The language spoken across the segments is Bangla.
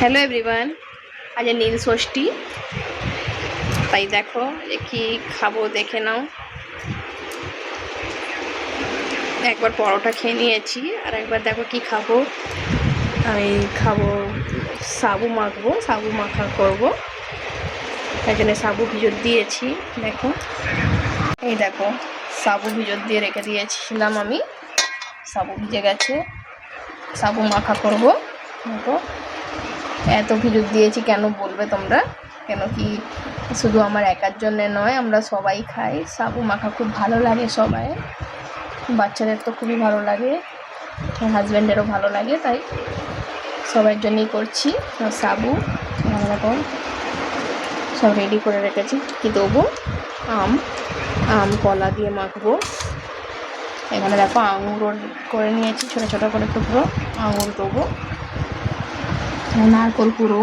হ্যালো এভরিওয়ান, আজ নীল ষষ্ঠী। তাই দেখো যে কি খাবো দেখে নাও। একবার পরোটা খেয়ে নিয়েছি, আর একবার দেখো কি খাবো। আমি খাবো সাবু মাখবো, সাবু মাখা করবো। তাই জন্য সাবু ভিজত দিয়েছি। দেখো, এই দেখো সাবু ভিজত দিয়ে রেখে দিয়েছিলাম আমি। সাবু ভিজে গেছে, সাবু মাখা করবো। দেখো এত ভিজত দিয়েছি কেন বলবে তোমরা? কেন কি শুধু আমার একার জন্যে নয়, আমরা সবাই খাই। সাবু মাখা খুব ভালো লাগে সবাই, বাচ্চাদের তো খুবই ভালো লাগে, হাজব্যান্ডেরও ভালো লাগে, তাই সবার জন্যই করছি। সাবু এরকম সব রেডি করে রেখেছি। কি দেবো? আম কলা দিয়ে মাখবো। এখানে দেখো আঙুর করে নিয়েছি, ছোটো ছোটো করে টুকরো আঙুর দেবো। নারকল কুড়ো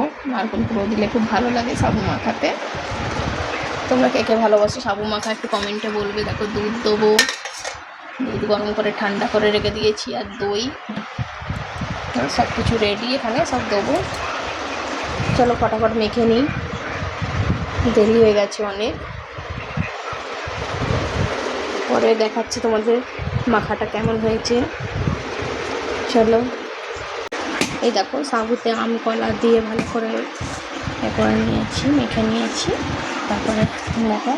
দিলে খুব ভালো লাগে সাবু মাখাতে। তোমরা কে কে ভালোবাসো সাবু মাখা একটু কমেন্টে বলবে। দেখো দুধ দেবো, দুধ গরম করে ঠান্ডা করে রেখে দিয়েছি, আর দই, সব কিছু রেডি এখানে সব দেবো। চলো ফটাফট মেখে নিই, দেরি হয়ে গেছে অনেক। পরে দেখাচ্ছি তোমাদের মাখাটা কেমন হয়েছে। চলো, এই দেখো সাবুতে আম কলা দিয়ে ভালো করে করে নিয়েছি, মেখে নিয়েছি। তারপরে দেখো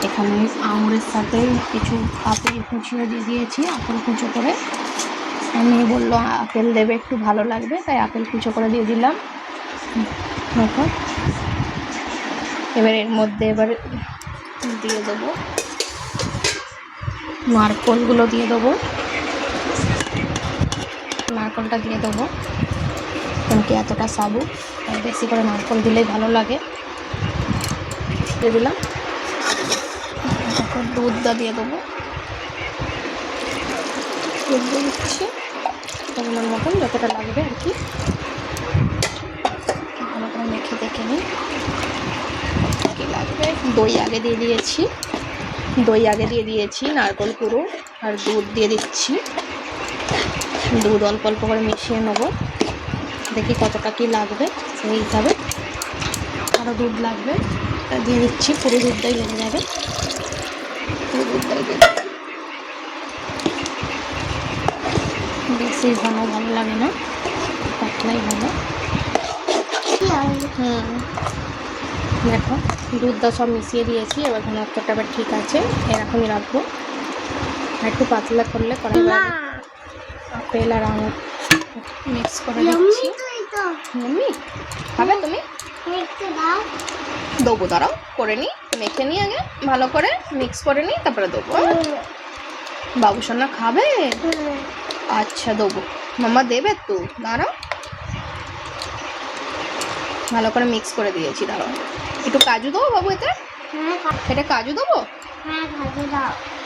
এখানে আঙুরের সাথে কিছু আপেল কুচিও দিয়ে দিয়েছি। আপেল কুচো করে, আমি বললো আপেল দেবে একটু ভালো লাগবে, তাই আপেল কুচো করে দিয়ে দিলাম। দেখো এবার এর মধ্যে দিয়ে দেবো নারকলগুলো দিয়ে দেবো। নারকলটা দিয়ে দেবো, কারণ কি এতটা সাবু, বেশি করে নারকল দিলেই ভালো লাগে। দিয়ে দিলাম। তারপর দুধটা দিয়ে দেবো, দুধ দিয়ে দিচ্ছি পরিমাণ মতন, যতটা লাগবে আর কি। ভালো করে মেখে দেখে নিই কী লাগবে। দই আগে দিয়ে দিয়েছি, নারকল কুড়ো আর দুধ দিয়ে দিচ্ছি। দুধ অল্প অল্প করে মিশিয়ে নেবো, দেখি কতটা কী লাগবে সেই হিসাবে। আরও দুধ লাগবে, তা দিয়ে দিচ্ছি। পুরো দুধটাই লেগে যাবে, পুরো দুধটাই দিয়ে বেশি ঘন ভালো লাগে না, পাতলাই ভালো। দেখো দুধটা সব মিশিয়ে দিয়েছি। এবার ঘনত্বটা এবার ঠিক আছে, এরকমই রাখবো। একটু পাতলা করলে পরে আপেল আর আঙুর মিক্স করে দিচ্ছি। মাম্মি খাবে তুমি? দেবো, দাঁড়াও করে নিই, মেখে নিই আগে ভালো করে, মিক্স করে নিই, তারপরে দেবো। বাবু সোনা খাবে? আচ্ছা দেবো, মাম্মা দেবে তো, দাঁড়াও। ভালো করে মিক্স করে দিয়েছি, দাঁড়াও। একটু কাজু দেবো বাবু এতে? এটা কাজু দেবো?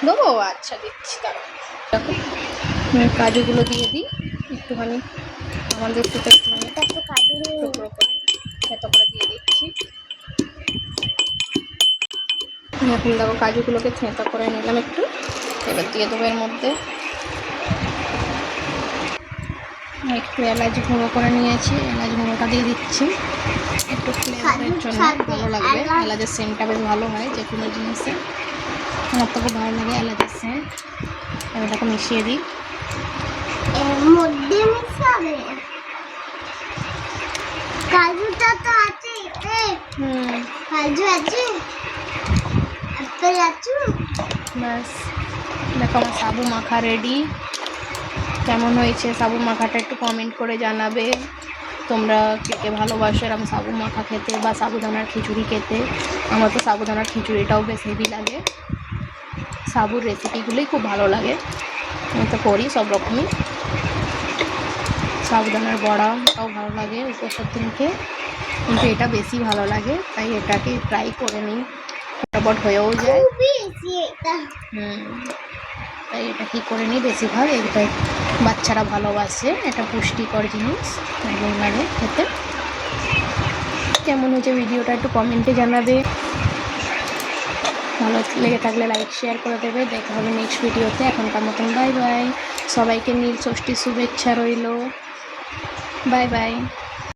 দেবো, আচ্ছা দিচ্ছি, দাঁড়াও। দেখো কাজুগুলো দিয়ে দিই একটুখানি, আমাদের একটুখানি টুকরো করে এত করে দিয়ে দিচ্ছি। এখন দেখো কাজুগুলোকে থেঁতো করে নিলাম একটু, এবার দিয়ে দেবো এর মধ্যে। একটু এলাচ গুঁড়ো করে নিয়েছি, এলাচ গুঁড়োটা দিয়ে দিচ্ছি একটু ফ্লেভারের জন্য, ভালো লাগবে। এলাচের সেন্টটা বেশ ভালো হয় যে কোনো জিনিসে, আমার তো খুব ভালো লাগে এলাচের সেন্ট। এবার দেখো মিশিয়ে দিই। কাজুটা তো আছে, কাজু আছে, আপেল আছে। ব্যাস দেখো আমার সাবু মাখা রেডি। কেমন হয়েছে সাবু মাখাটা একটু কমেন্ট করে জানাবে। তোমরা কে কে ভালোবাসো এরকম সাবু মাখা খেতে বা সাবুদানার খিচুড়ি খেতে? আমার তো সাবুদানার খিচুড়িটাও বেশ হেভি লাগে, সাবুর রেসিপিগুলোই খুব ভালো লাগে। আমি তো করি সব রকমই। সাবুদানার বড়াটাও ভালো লাগে উপোসের দিনকে, কিন্তু এটা বেশি ভালো লাগে, তাই এটাকে ট্রাই করে নিই, ফটাফট হয়েও যায়। তাই এটা কী করে নিই, বেশিরভাগ এটাই বাচ্চারা ভালোবাসে, এটা পুষ্টিকর জিনিস, ভালো লাগে খেতে। কেমন হয়েছে ভিডিওটা একটু কমেন্টে জানাবে, ভালো লেগে থাকলে লাইক শেয়ার করে দেবে। দেখা হবে নেক্সট ভিডিওতে। এখনকার মতন বাই বাই। সবাইকে নীল ষষ্ঠীর শুভেচ্ছা রইল। Bye bye.